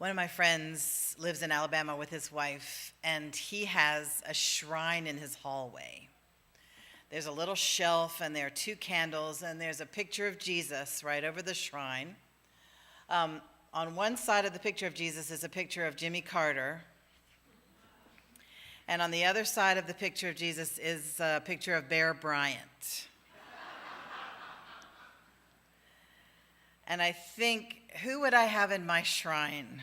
One of my friends lives in Alabama with his wife, and he has a shrine in his hallway. There's a little shelf, and there are 2 candles, and there's a picture of Jesus right over the shrine. On one side of the picture of Jesus is a picture of Jimmy Carter, and on the other side of the picture of Jesus is a picture of Bear Bryant. And I think, who would I have in my shrine?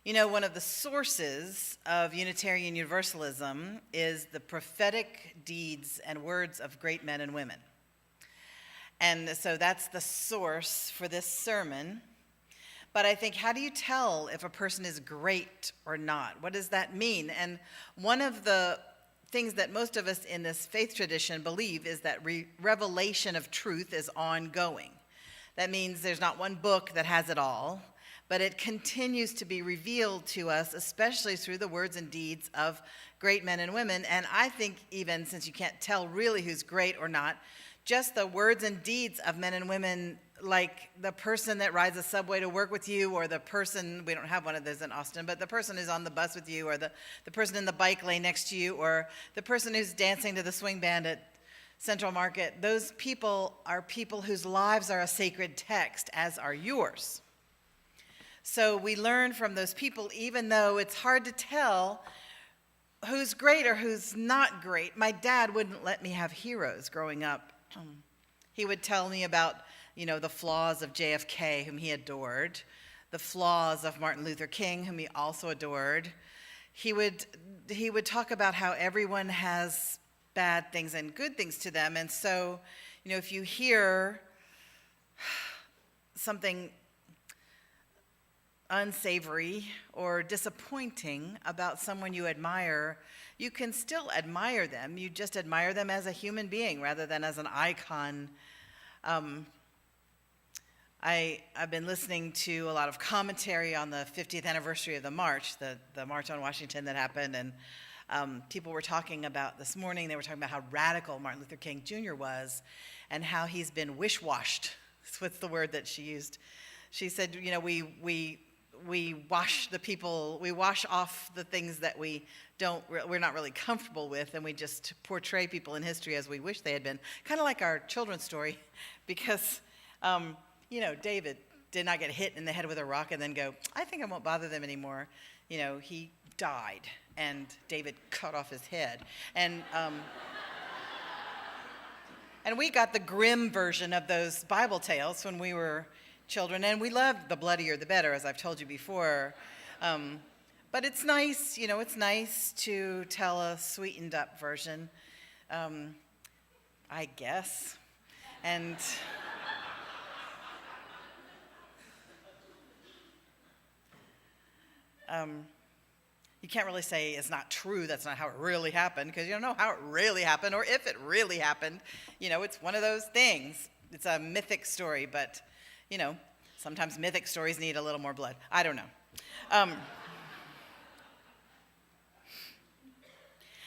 You know, one of the sources of Unitarian Universalism is the prophetic deeds and words of great men and women. And so that's the source for this sermon. But I think, how do you tell if a person is great or not? What does that mean? And one of the things that most of us in this faith tradition believe is that revelation of truth is ongoing. That means there's not one book that has it all, but it continues to be revealed to us, especially through the words and deeds of great men and women. And I think, even since you can't tell really who's great or not, just the words and deeds of men and women, like the person that rides a subway to work with you, or the person, we don't have one of those in Austin, but the person who's on the bus with you, or the person in the bike lane next to you, or the person who's dancing to the swing band at Central Market. Those people are people whose lives are a sacred text, as are yours. So we learn from those people, even though it's hard to tell who's great or who's not great. My dad wouldn't let me have heroes growing up. He would tell me about, the flaws of JFK, whom he adored, the flaws of Martin Luther King, whom he also adored. He would talk about how everyone has bad things and good things to them. And so, if you hear something unsavory or disappointing about someone you admire, you can still admire them. You just admire them as a human being rather than as an icon. I've been listening to a lot of commentary on the 50th anniversary of the march, the March on Washington that happened, and people were talking about this morning, they were talking about how radical Martin Luther King Jr. was and how he's been wish-washed. That's the word that she used. She said, we wash the people, we wash off the things that we're not really comfortable with, and we just portray people in history as we wish they had been. Kind of like our children's story, because, David did not get hit in the head with a rock and then go, I think I won't bother them anymore. He died, and David cut off his head. And we got the grim version of those Bible tales when we were children, and we loved the bloodier the better, as I've told you before. But it's nice, it's nice to tell a sweetened up version, I guess. And you can't really say it's not true, that's not how it really happened, because you don't know how it really happened or if it really happened. It's one of those things. It's a mythic story, but, sometimes mythic stories need a little more blood. I don't know.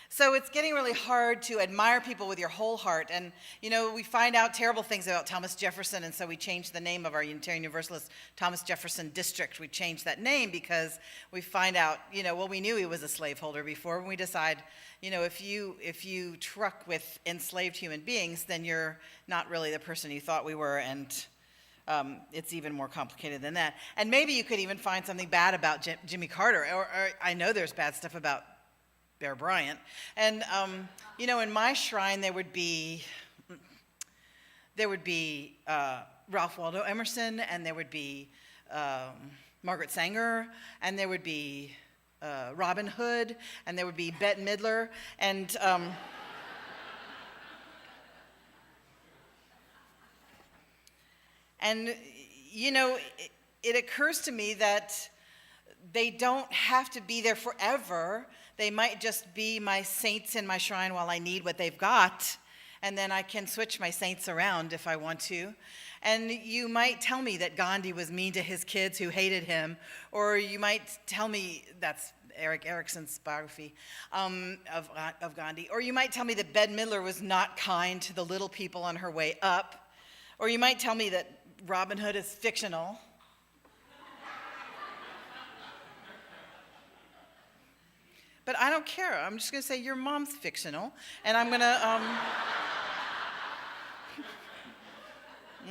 So it's getting really hard to admire people with your whole heart. And, we find out terrible things about Thomas Jefferson, and so we changed the name of our Unitarian Universalist Thomas Jefferson District. We changed that name because we find out, we knew he was a slaveholder before, and we decide, if you truck with enslaved human beings, then you're not really the person you thought we were, and it's even more complicated than that. And maybe you could even find something bad about Jimmy Carter, or I know there's bad stuff about Bear Bryant. And, in my shrine, there would be Ralph Waldo Emerson, and there would be Margaret Sanger, and there would be Robin Hood, and there would be Bette Midler, and it occurs to me that they don't have to be there forever. They might just be my saints in my shrine while I need what they've got, and then I can switch my saints around if I want to. And you might tell me that Gandhi was mean to his kids who hated him, or you might tell me, that's Erik Erikson's biography of Gandhi, or you might tell me that Bette Midler was not kind to the little people on her way up, or you might tell me that Robin Hood is fictional. But I don't care. I'm just going to say your mom's fictional, and I'm going to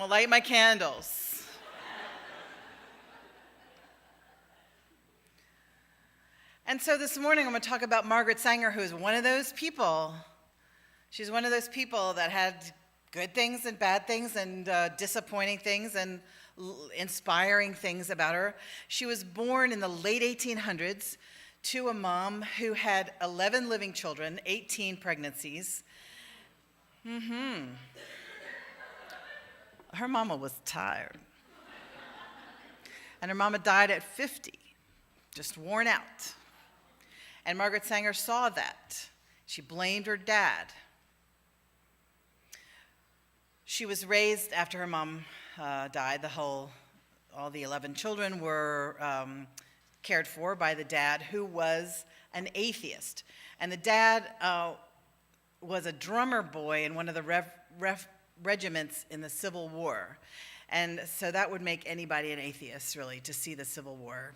light my candles. And so this morning I'm going to talk about Margaret Sanger, who is one of those people. She's one of those people that had good things and bad things and disappointing things and inspiring things about her. She was born in the late 1800s to a mom who had 11 living children, 18 pregnancies. Her mama was tired. And her mama died at 50, just worn out. And Margaret Sanger saw that. She blamed her dad. She was raised after her mom died. All the 11 children were cared for by the dad, who was an atheist. And the dad was a drummer boy in one of the regiments in the Civil War. And so that would make anybody an atheist, really, to see the Civil War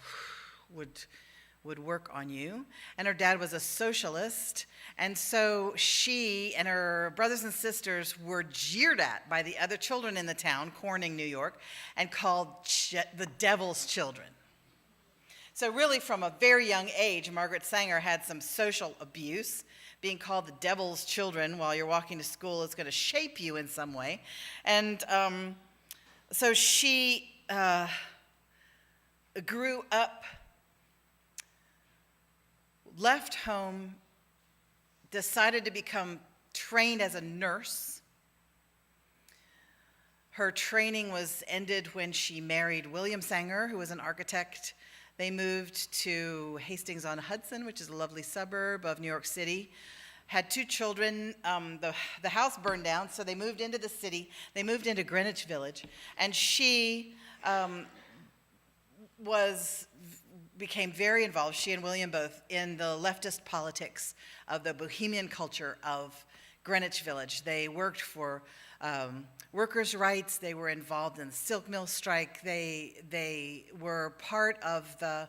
would work on you. And her dad was a socialist, and so she and her brothers and sisters were jeered at by the other children in the town, Corning, New York, and called the devil's children. So really, from a very young age, Margaret Sanger had some social abuse. Being called the devil's children while you're walking to school is going to shape you in some way. And so she grew up, left home, decided to become trained as a nurse. Her training was ended when she married William Sanger, who was an architect. They moved to Hastings-on-Hudson, which is a lovely suburb of New York City. Had 2 children. The house burned down, so they moved into the city. They moved into Greenwich Village, and she became very involved, she and William both, in the leftist politics of the bohemian culture of Greenwich Village. They worked for workers' rights. They were involved in the silk mill strike. They were part of the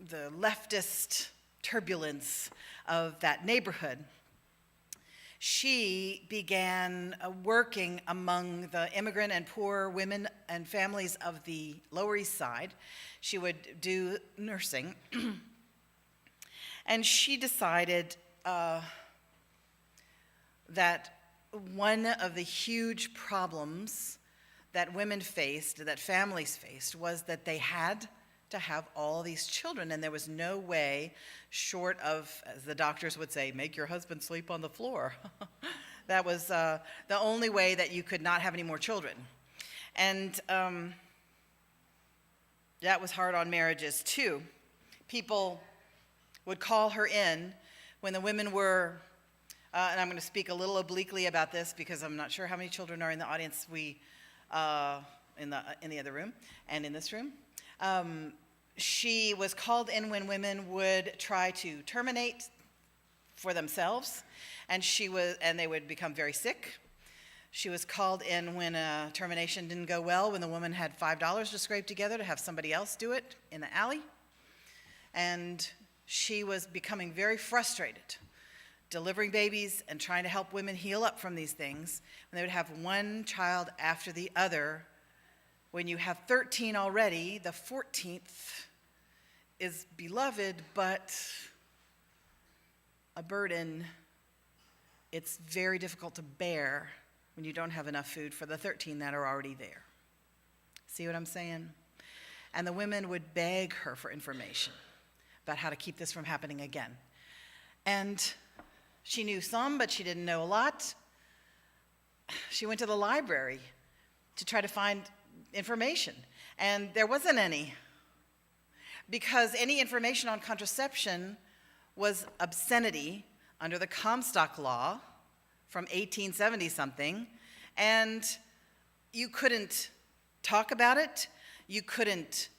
leftist turbulence of that neighborhood. She began working among the immigrant and poor women and families of the Lower East Side. She would do nursing. And she decided that one of the huge problems that women faced, that families faced, was that they had to have all these children, and there was no way short of, as the doctors would say, make your husband sleep on the floor. That was the only way that you could not have any more children. And that was hard on marriages too. People would call her in when the women were, and I'm going to speak a little obliquely about this because I'm not sure how many children are in the audience. In the other room and in this room. She was called in when women would try to terminate for themselves, and they would become very sick. She was called in when a termination didn't go well, when the woman had $5 to scrape together to have somebody else do it in the alley. And she was becoming very frustrated, delivering babies and trying to help women heal up from these things. And they would have one child after the other. When you have 13 already, the 14th is beloved, but a burden. It's very difficult to bear when you don't have enough food for the 13 that are already there. See what I'm saying? And the women would beg her for information about how to keep this from happening again. And she knew some, but she didn't know a lot. She went to the library to try to find information, and there wasn't any, because any information on contraception was obscenity under the Comstock law from 1870 something, and you couldn't talk about it, you couldn't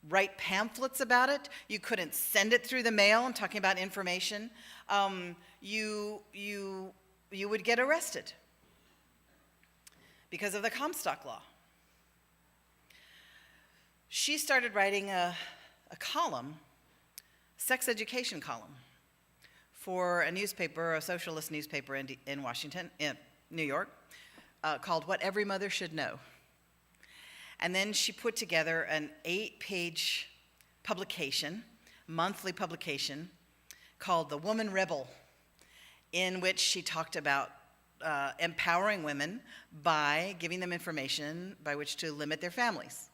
write pamphlets about it, you couldn't send it through the mail. I'm talking about information. You would get arrested because of the Comstock law. She started writing a column sex education column for a newspaper, a socialist newspaper in Washington, in New York, called What Every Mother Should Know. And then she put together an 8-page publication, monthly publication, called The Woman Rebel, in which she talked about empowering women by giving them information by which to limit their families.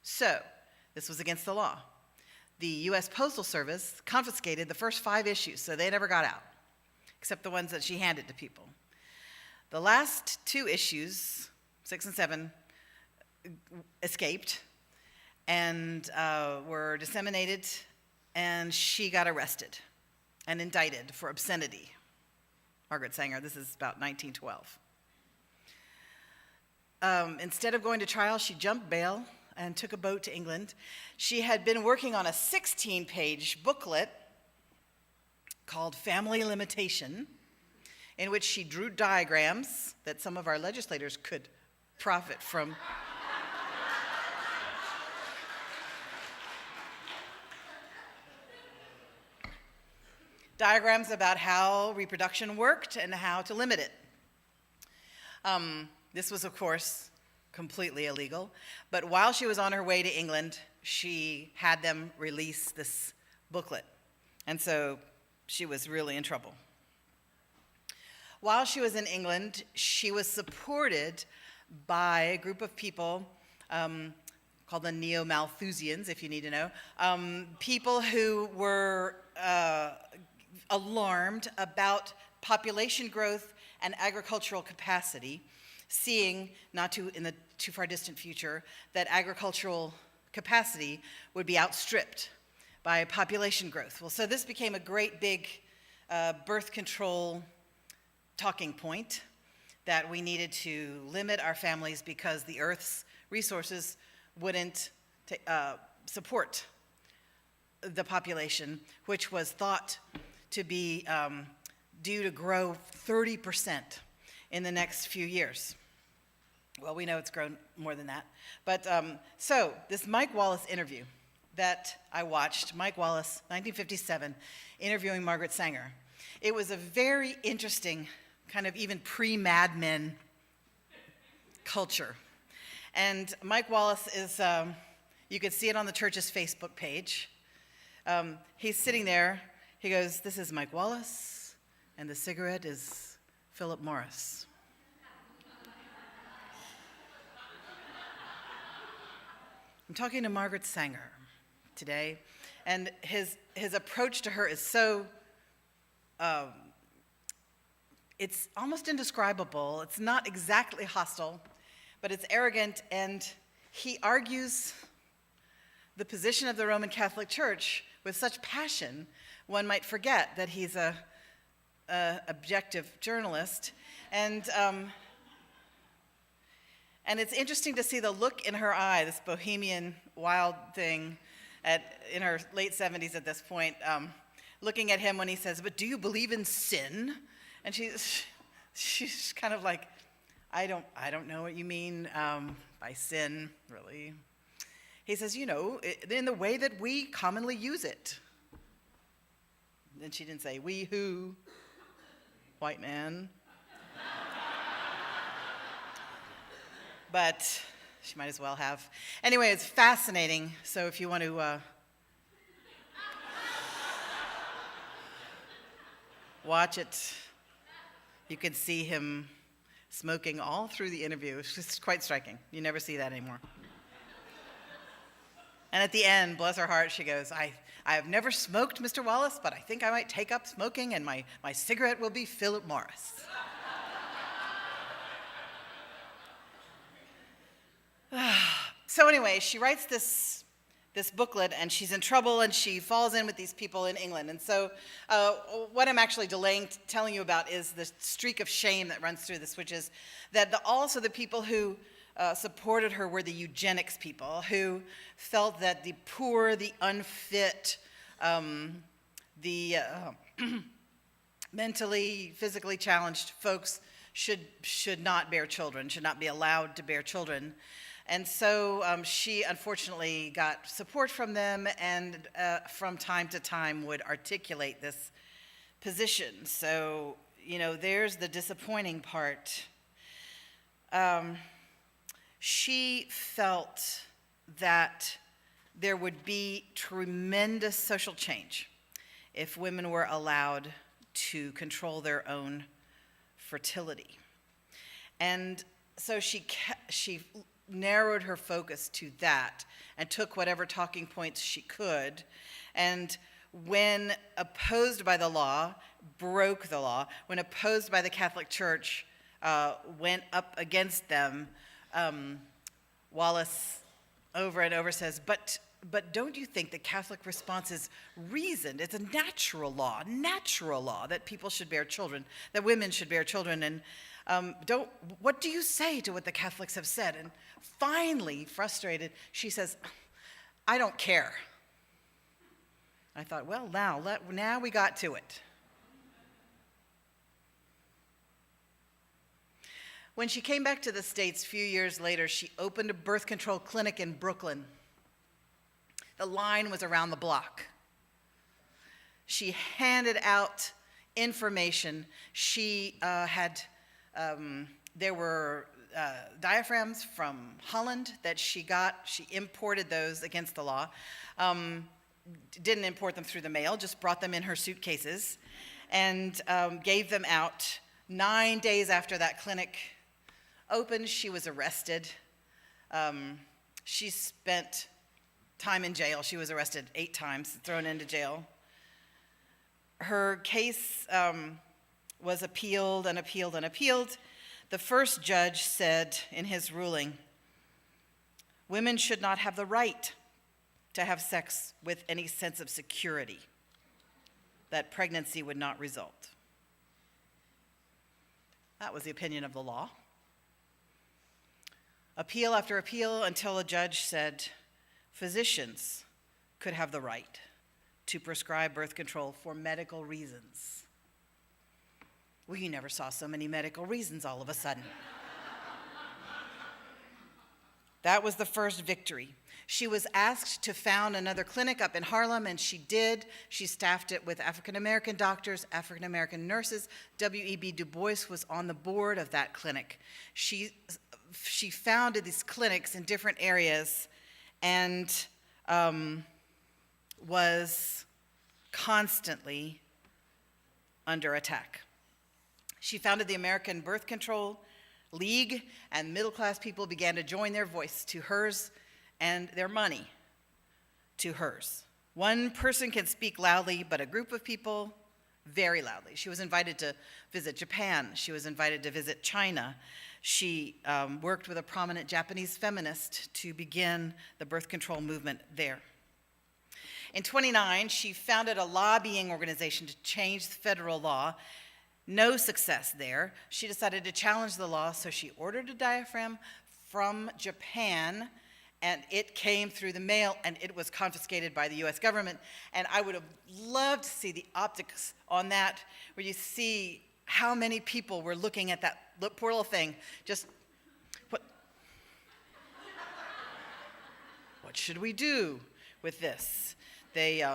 So, this was against the law. The U.S. Postal Service confiscated the first 5 issues, so they never got out, except the ones that she handed to people. The last 2 issues, 6 and 7, escaped and were disseminated, and she got arrested and indicted for obscenity. Margaret Sanger, this is about 1912. Instead of going to trial, she jumped bail and took a boat to England. She had been working on a 16-page booklet called Family Limitation, in which she drew diagrams that some of our legislators could profit from. Diagrams about how reproduction worked and how to limit it. This was, of course, completely illegal. But while she was on her way to England, she had them release this booklet. And so she was really in trouble. While she was in England, she was supported by a group of people called the Neo-Malthusians, if you need to know, people who were alarmed about population growth and agricultural capacity, seeing, not in the too far distant future, that agricultural capacity would be outstripped by population growth. Well, so this became a great big birth control talking point, that we needed to limit our families because the Earth's resources wouldn't support the population, which was thought to be due to grow 30% in the next few years. Well, we know it's grown more than that. But so this Mike Wallace interview that I watched, Mike Wallace, 1957, interviewing Margaret Sanger. It was a very interesting kind of even pre-Mad Men culture. And Mike Wallace is, you could see it on the church's Facebook page. He's sitting there. He goes, "This is Mike Wallace, and the cigarette is Philip Morris." I'm talking to Margaret Sanger today, and his approach to her is so, it's almost indescribable. It's not exactly hostile, but it's arrogant, and he argues the position of the Roman Catholic Church with such passion, one might forget that he's a objective journalist. And it's interesting to see the look in her eye, this bohemian wild thing in her late 70s at this point, looking at him when he says, "But do you believe in sin?" And she's kind of like, I don't know what you mean by sin, really. He says, "You know, in the way that we commonly use it." And she didn't say, "We who? White man." But she might as well have. Anyway, it's fascinating. So if you want to watch it, you can see him smoking all through the interview. It's just quite striking. You never see that anymore. And at the end, bless her heart, she goes, I have never smoked, Mr. Wallace, but I think I might take up smoking, and my cigarette will be Philip Morris. So anyway, she writes this booklet, and she's in trouble, and she falls in with these people in England. And so what I'm actually delaying telling you about is the streak of shame that runs through this, which is that also the people who supported her were the eugenics people, who felt that the poor, the unfit, the mentally, physically challenged folks should not bear children, should not be allowed to bear children. And so she unfortunately got support from them, and from time to time would articulate this position. So, there's the disappointing part. She felt that there would be tremendous social change if women were allowed to control their own fertility. And so she narrowed her focus to that and took whatever talking points she could. And when opposed by the law, broke the law. When opposed by the Catholic Church, went up against them. Wallace over and over says, but don't you think the Catholic response is reasoned? It's a natural law that people should bear children, that women should bear children. And what do you say to what the Catholics have said? And finally, frustrated, she says, I don't care. I thought, well, now we got to it. When she came back to the States a few years later, she opened a birth control clinic in Brooklyn. The line was around the block. She handed out information. She there were diaphragms from Holland that she got. She imported those against the law. Didn't import them through the mail, just brought them in her suitcases and gave them out. 9 days after that clinic opened, she was arrested. She spent time in jail. She was arrested 8 times, thrown into jail. Her case was appealed and appealed and appealed. The first judge said in his ruling, women should not have the right to have sex with any sense of security that pregnancy would not result. That was the opinion of the law. Appeal after appeal until a judge said physicians could have the right to prescribe birth control for medical reasons. Well, you never saw so many medical reasons all of a sudden. That was the first victory. She was asked to found another clinic up in Harlem, and she did. She staffed it with African-American doctors, African-American nurses. W.E.B. Du Bois was on the board of that clinic. She founded these clinics in different areas and was constantly under attack. She founded the American Birth Control League, and middle-class people began to join their voice to hers and their money to hers. One person can speak loudly, but a group of people very loudly. She was invited to visit Japan. She was invited to visit China. She worked with a prominent Japanese feminist to begin the birth control movement there. In 1929, she founded a lobbying organization to change the federal law. No success there. She decided to challenge the law, so she ordered a diaphragm from Japan, and it came through the mail, and it was confiscated by the U.S. government. And I would have loved to see the optics on that, where you see how many people were looking at that poor little thing. Just, what should we do with this? They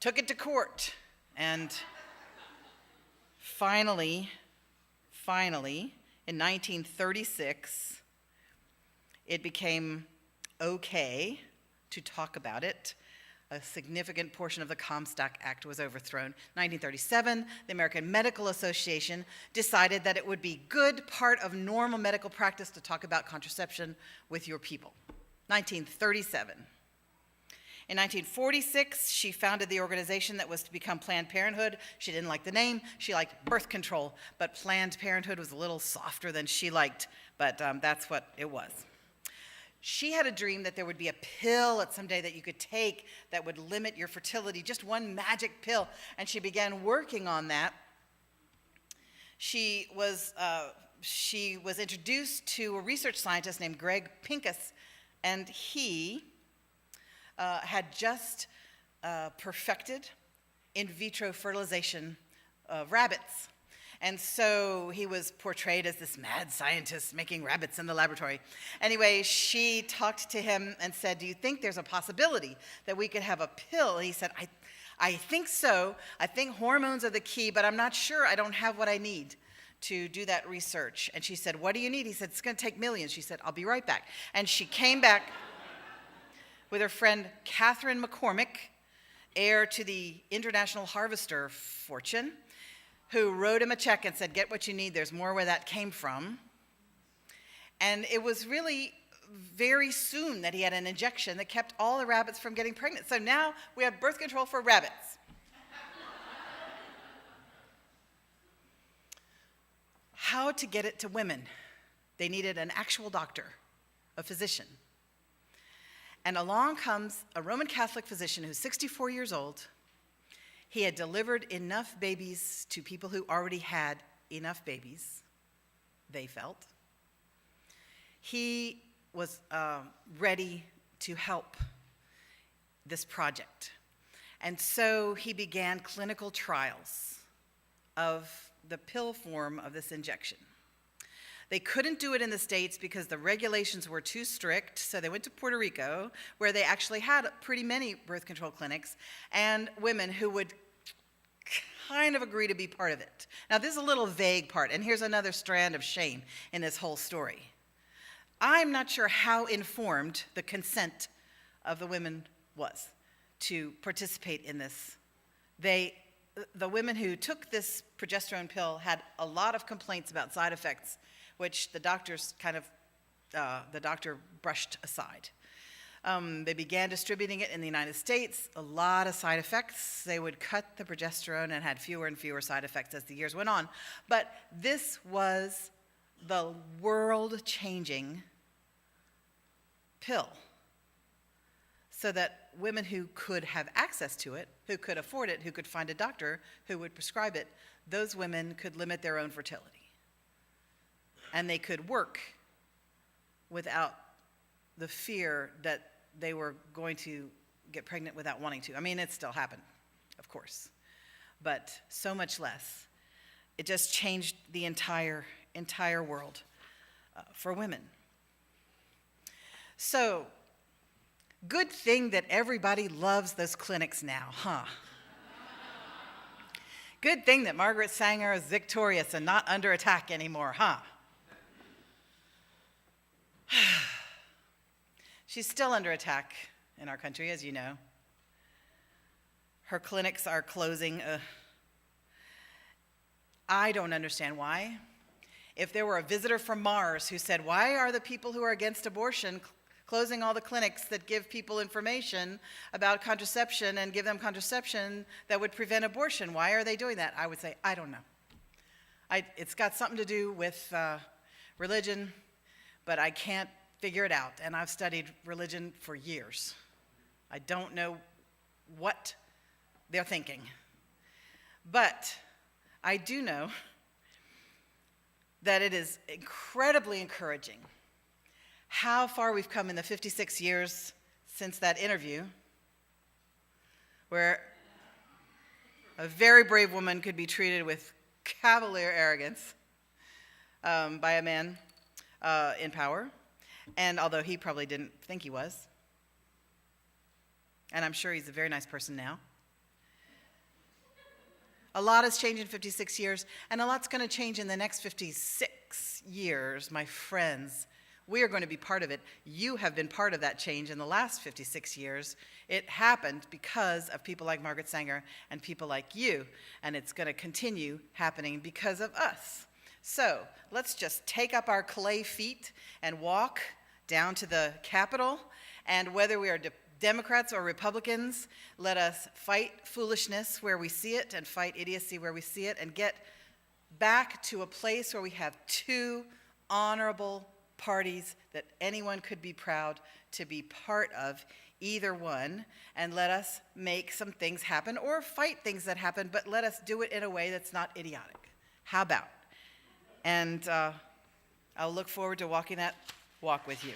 took it to court, and finally, in 1936, it became okay to talk about it. A significant portion of the Comstock Act was overthrown. 1937, the American Medical Association decided that it would be good part of normal medical practice to talk about contraception with your people. 1937. In 1946, she founded the organization that was to become Planned Parenthood. She didn't like the name. She liked birth control, but Planned Parenthood was a little softer than she liked, but that's what it was. She had a dream that there would be a pill at someday that you could take that would limit your fertility, just one magic pill, and she began working on that. She was introduced to a research scientist named Greg Pincus, and he had just perfected in vitro fertilization of rabbits. And so he was portrayed as this mad scientist making rabbits in the laboratory. Anyway, she talked to him and said, do you think there's a possibility that we could have a pill? And he said, I think so. I think hormones are the key, but I'm not sure. I don't have what I need to do that research. And she said, what do you need? He said, it's going to take millions. She said, I'll be right back. And she came back with her friend Catherine McCormick, heir to the International Harvester fortune, who wrote him a check and said, get what you need, there's more where that came from. And it was really very soon that he had an injection that kept all the rabbits from getting pregnant. So now we have birth control for rabbits. How to get it to women? They needed an actual doctor, a physician. And along comes a Roman Catholic physician who's 64 years old. He had delivered enough babies to people who already had enough babies, they felt. He was ready to help this project. And so he began clinical trials of the pill form of this injection. They couldn't do it in the States because the regulations were too strict, so they went to Puerto Rico, where they actually had pretty many birth control clinics, and women who would kind of agree to be part of it. Now, this is a little vague part, and here's another strand of shame in this whole story. I'm not sure how informed the consent of the women was to participate in this. The women who took this progesterone pill had a lot of complaints about side effects, which the doctor brushed aside. They began distributing it in the United States, a lot of side effects. They would cut the progesterone and had fewer and fewer side effects as the years went on. But this was the world-changing pill, so that women who could have access to it, who could afford it, who could find a doctor who would prescribe it, those women could limit their own fertility. And they could work without the fear that they were going to get pregnant without wanting to. I mean, it still happened, of course, but so much less. It just changed the entire world for women. So, good thing that everybody loves those clinics now, huh? Good thing that Margaret Sanger is victorious and not under attack anymore, huh? She's still under attack in our country, as you know. Her clinics are closing. I don't understand why. If there were a visitor from Mars who said, why are the people who are against abortion closing all the clinics that give people information about contraception and give them contraception that would prevent abortion? Why are they doing that? I would say, I don't know. It's got something to do with religion, but I can't figure it out. And I've studied religion for years. I don't know what they're thinking. But I do know that it is incredibly encouraging how far we've come in the 56 years since that interview, where a very brave woman could be treated with cavalier arrogance by a man in power, and although he probably didn't think he was, and I'm sure he's a very nice person now. A lot has changed in 56 years, and a lot's going to change in the next 56 years, my friends. We are going to be part of it. You have been part of that change in the last 56 years. It happened because of people like Margaret Sanger and people like you, and it's going to continue happening because of us. So let's just take up our clay feet and walk down to the Capitol, and whether we are Democrats or Republicans, let us fight foolishness where we see it and fight idiocy where we see it, and get back to a place where we have two honorable parties that anyone could be proud to be part of, either one, and let us make some things happen or fight things that happen, but let us do it in a way that's not idiotic. How about? And I'll look forward to walking that walk with you.